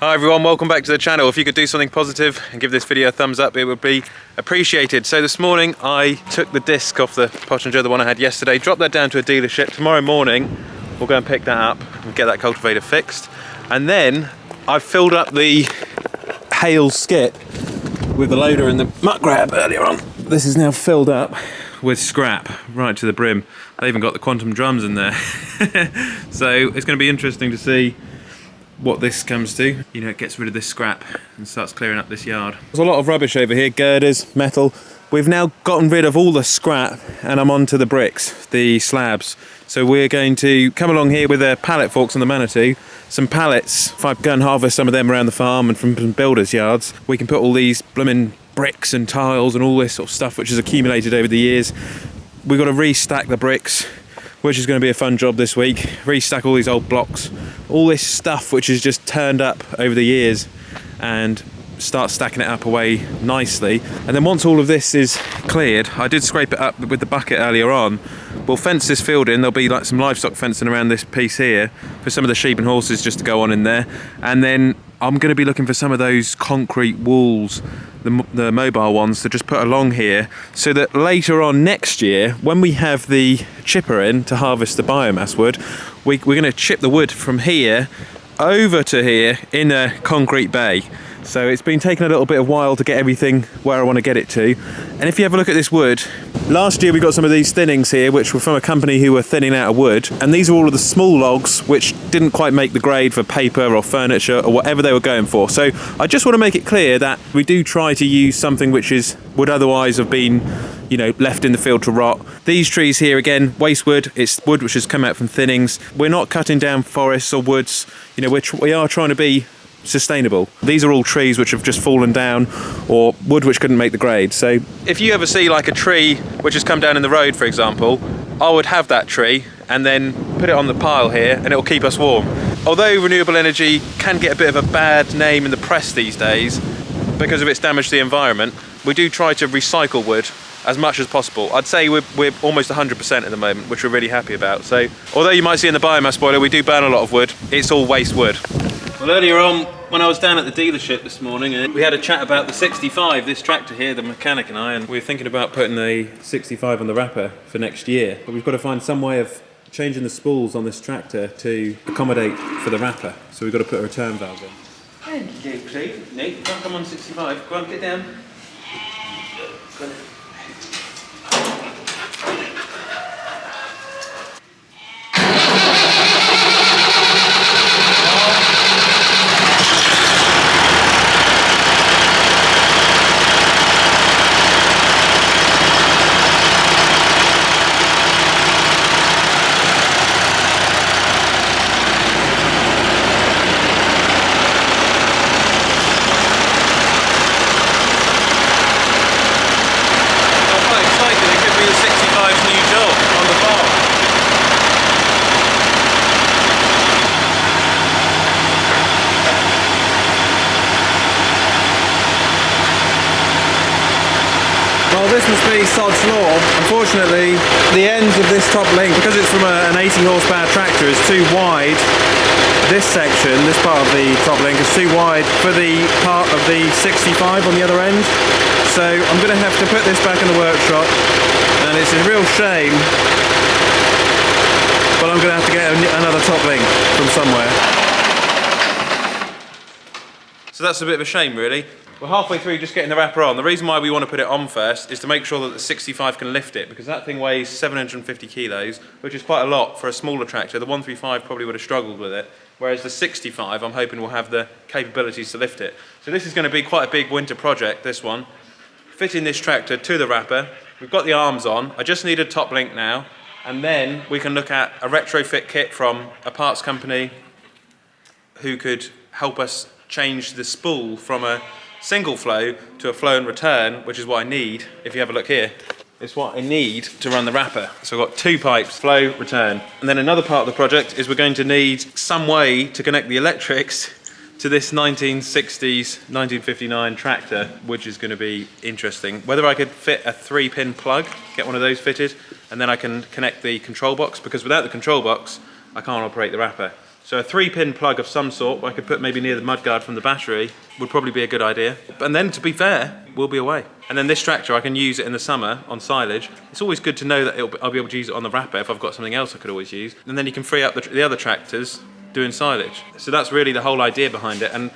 Hi everyone, welcome back to the channel. If you could do something positive and give this video a thumbs up, it would be appreciated. So this morning I took the disc off the Pottinger, the one I had yesterday, dropped that down to a dealership. Tomorrow morning we'll go and pick that up and get that cultivator fixed. And then I've filled up the Hale skip with the loader and the muck grab earlier on. This is now filled up with scrap right to the brim. They even got the quantum drums in there. So it's going to be interesting to see what this comes to. You know, it gets rid of this scrap and starts clearing up this yard. There's a lot of rubbish over here, girders, metal. We've now gotten rid of all the scrap and I'm onto the bricks, the slabs. So we're going to come along here with the pallet forks and the Manitou, some pallets. If I go and harvest some of them around the farm and from builders' yards, we can put all these blooming bricks and tiles and all this sort of stuff which has accumulated over the years. We've got to restack the bricks, which is going to be a fun job this week. Restack all these old blocks, all this stuff which has just turned up over the years, and start stacking it up away nicely. And then once all of this is cleared, I did scrape it up with the bucket earlier on. We'll fence this field in. There'll be like some livestock fencing around this piece here for some of the sheep and horses just to go on in there. And then I'm going to be looking for some of those concrete walls, the mobile ones, to just put along here, so that later on next year, when we have the chipper in to harvest the biomass wood, we're going to chip the wood from here over to here in a concrete bay. So it's been taking a little bit of while to get everything where I want to get it to. And if you have a look at this wood, last year we got some of these thinnings here which were from a company who were thinning out a wood, and these are all of the small logs which didn't quite make the grade for paper or furniture or whatever they were going for. So I just want to make it clear that we do try to use something which would otherwise have been, you know, left in the field to rot. These trees here, again, waste wood. It's wood which has come out from thinnings. We're not cutting down forests or woods, you know, we are trying to be sustainable. These are all trees which have just fallen down, or wood which couldn't make the grade. So if you ever see like a tree which has come down in the road, for example, I would have that tree and then put it on the pile here and it will keep us warm. Although renewable energy can get a bit of a bad name in the press these days because of its damage to the environment, we do try to recycle wood as much as possible. I'd say we're almost 100% at the moment, which we're really happy about. So although you might see in the biomass boiler we do burn a lot of wood, it's all waste wood. Well, earlier on, when I was down at the dealership this morning, we had a chat about the 65, this tractor here, the mechanic and I, and we were thinking about putting a 65 on the wrapper for next year. But we've got to find some way of changing the spools on this tractor to accommodate for the wrapper. So we've got to put a return valve in. Thank you, Pete. Nick, don't come on 65. Go on, get down. Well, this must be sod's law. Unfortunately, the ends of this top link, because it's from an 80 horsepower tractor, is too wide. This section, this part of the top link, is too wide for the part of the 65 on the other end. So I'm going to have to put this back in the workshop, and it's a real shame, but I'm going to have to get another top link from somewhere. So that's a bit of a shame, really. We're halfway through just getting the wrapper on. The reason why we want to put it on first is to make sure that the 65 can lift it, because that thing weighs 750 kilos, which is quite a lot for a smaller tractor. The 135 probably would have struggled with it, whereas the 65 I'm hoping will have the capabilities to lift it. So this is going to be quite a big winter project, this one. Fitting this tractor to the wrapper. We've got the arms on. I just need a top link now, and then we can look at a retrofit kit from a parts company who could help us change the spool from a single flow to a flow and return, which is what I need. If you have a look here, it's what I need to run the wrapper. So I've got two pipes, flow, return. And then another part of the project is we're going to need some way to connect the electrics to this 1960s, 1959 tractor, which is going to be interesting. Whether I could fit a 3-pin plug, get one of those fitted, and then I can connect the control box, because without the control box, I can't operate the wrapper. So a 3-pin plug of some sort, I could put maybe near the mudguard from the battery, would probably be a good idea. And then, to be fair, we'll be away. And then this tractor, I can use it in the summer on silage. It's always good to know that I'll be able to use it on the wrapper if I've got something else I could always use. And then you can free up the other tractors doing silage. So that's really the whole idea behind it. And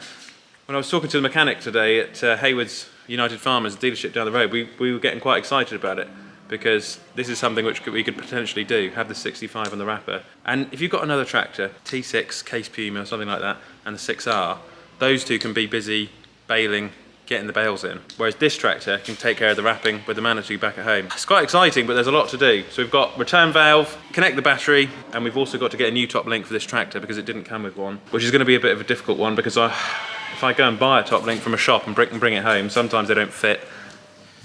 when I was talking to the mechanic today at Hayward's United Farmers dealership down the road, we were getting quite excited about it, because this is something which we could potentially do, have the 65 on the wrapper. And if you've got another tractor, T6, Case Puma or something like that, and the 6R, those two can be busy baling, getting the bales in. Whereas this tractor can take care of the wrapping with the Manitou back at home. It's quite exciting, but there's a lot to do. So we've got return valve, connect the battery, and we've also got to get a new top link for this tractor because it didn't come with one, which is going to be a bit of a difficult one, because if I go and buy a top link from a shop and bring it home, sometimes they don't fit.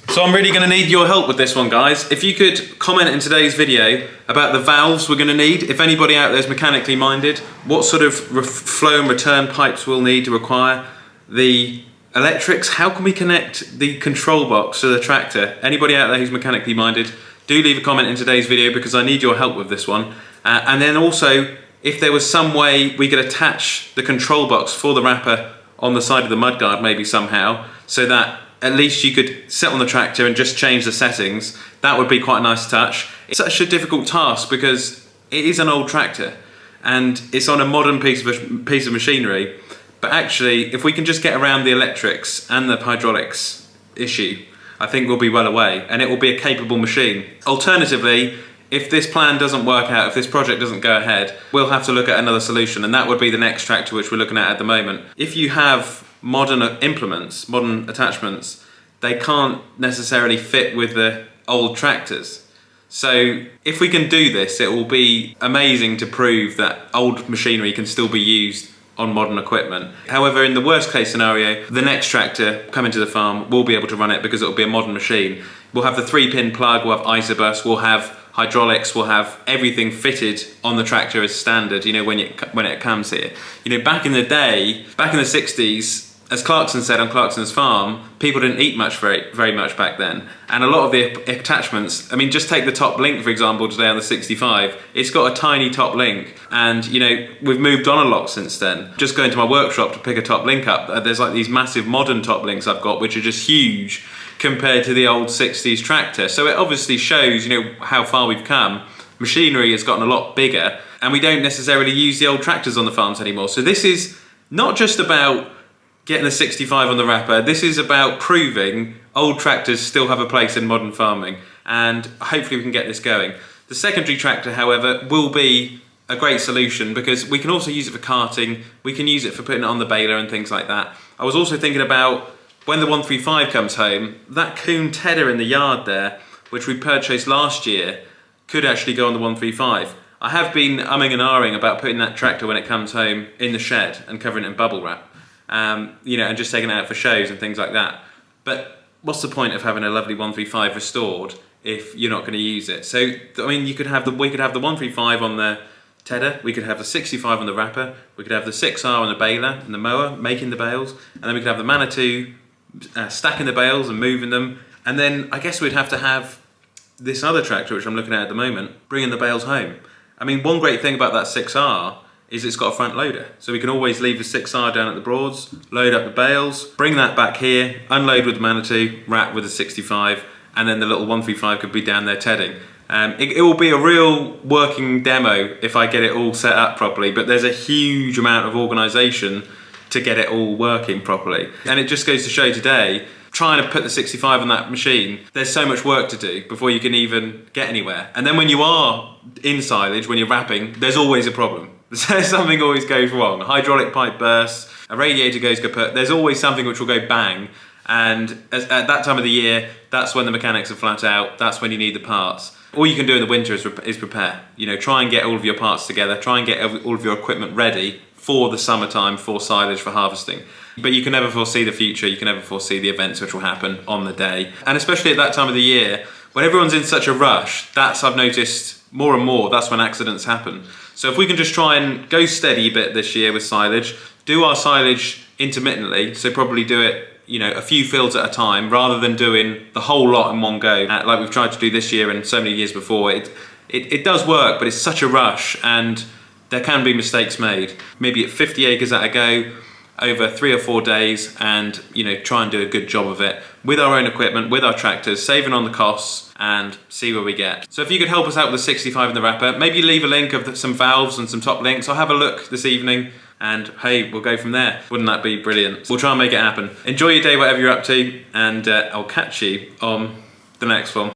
So I'm really going to need your help with this one, guys. If you could comment in today's video about the valves we're going to need. If anybody out there is mechanically minded, what sort of flow and return pipes we'll need to require. The electrics, how can we connect the control box to the tractor? Anybody out there who's mechanically minded, do leave a comment in today's video, because I need your help with this one. And then also, if there was some way we could attach the control box for the wrapper on the side of the mudguard maybe somehow, so that at least you could sit on the tractor and just change the settings, that would be quite a nice touch. It's such a difficult task because it is an old tractor and it's on a modern piece of machinery, but actually if we can just get around the electrics and the hydraulics issue, I think we'll be well away, and it will be a capable machine. Alternatively, if this plan doesn't work out, if this project doesn't go ahead, we'll have to look at another solution, and that would be the next tractor which we're looking at the moment. If you have modern implements, modern attachments, they can't necessarily fit with the old tractors. So if we can do this, it will be amazing to prove that old machinery can still be used on modern equipment. However, in the worst case scenario, the next tractor coming to the farm will be able to run it because it will be a modern machine. We'll have the 3-pin plug, we'll have isobus, we'll have hydraulics, we'll have everything fitted on the tractor as standard, you know, when it comes here. You know, back in the day, back in the 60s, as Clarkson said on Clarkson's farm, people didn't eat much very much back then. And a lot of the attachments, I mean, just take the top link, for example, today on the 65. It's got a tiny top link. And, you know, we've moved on a lot since then. Just going to my workshop to pick a top link up, there's like these massive modern top links I've got, which are just huge compared to the old 60s tractor. So it obviously shows, you know, how far we've come. Machinery has gotten a lot bigger, and we don't necessarily use the old tractors on the farms anymore. So this is not just about getting the 65 on the wrapper, this is about proving old tractors still have a place in modern farming, and hopefully we can get this going. The secondary tractor, however, will be a great solution because we can also use it for carting, we can use it for putting it on the baler and things like that. I was also thinking about when the 135 comes home, that coon tedder in the yard there, which we purchased last year, could actually go on the 135. I have been umming and ahhing about putting that tractor when it comes home in the shed and covering it in bubble wrap. You know, and just taking it out for shows and things like that. But what's the point of having a lovely 135 restored if you're not going to use it? So, I mean, we could have the 135 on the tedder, we could have the 65 on the wrapper, we could have the 6R on the baler and the mower, making the bales, and then we could have the Manitou stacking the bales and moving them. And then I guess we'd have to have this other tractor, which I'm looking at the moment, bringing the bales home. I mean, one great thing about that 6R is it's got a front loader. So we can always leave the 6R down at the Broads, load up the bales, bring that back here, unload with the Manitou, wrap with the 65, and then the little 135 could be down there tedding. It will be a real working demo if I get it all set up properly, but there's a huge amount of organisation to get it all working properly. And it just goes to show today, trying to put the 65 on that machine, there's so much work to do before you can even get anywhere. And then when you are in silage, when you're wrapping, there's always a problem. Something always goes wrong. A hydraulic pipe bursts, a radiator goes kaput, there's always something which will go bang. And at that time of the year, that's when the mechanics are flat out, that's when you need the parts. All you can do in the winter is prepare. You know, try and get all of your parts together, try and get all of your equipment ready for the summertime, for silage, for harvesting. But you can never foresee the future, you can never foresee the events which will happen on the day. And especially at that time of the year, when everyone's in such a rush, I've noticed more and more, that's when accidents happen. So if we can just try and go steady a bit this year with silage, do our silage intermittently, so probably do it, you know, a few fields at a time rather than doing the whole lot in one go, like we've tried to do this year and so many years before. It does work, but it's such a rush, and there can be mistakes made. Maybe at 50 acres at a go, over 3 or 4 days, and try and do a good job of it with our own equipment, with our tractors, saving on the costs, and see where we get. So if you could help us out with the 65 in the wrapper, maybe leave a link of some valves and some top links. I'll have a look this evening, and hey, we'll go from there. Wouldn't that be brilliant? We'll try and make it happen. Enjoy your day, whatever you're up to, and I'll catch you on the next one.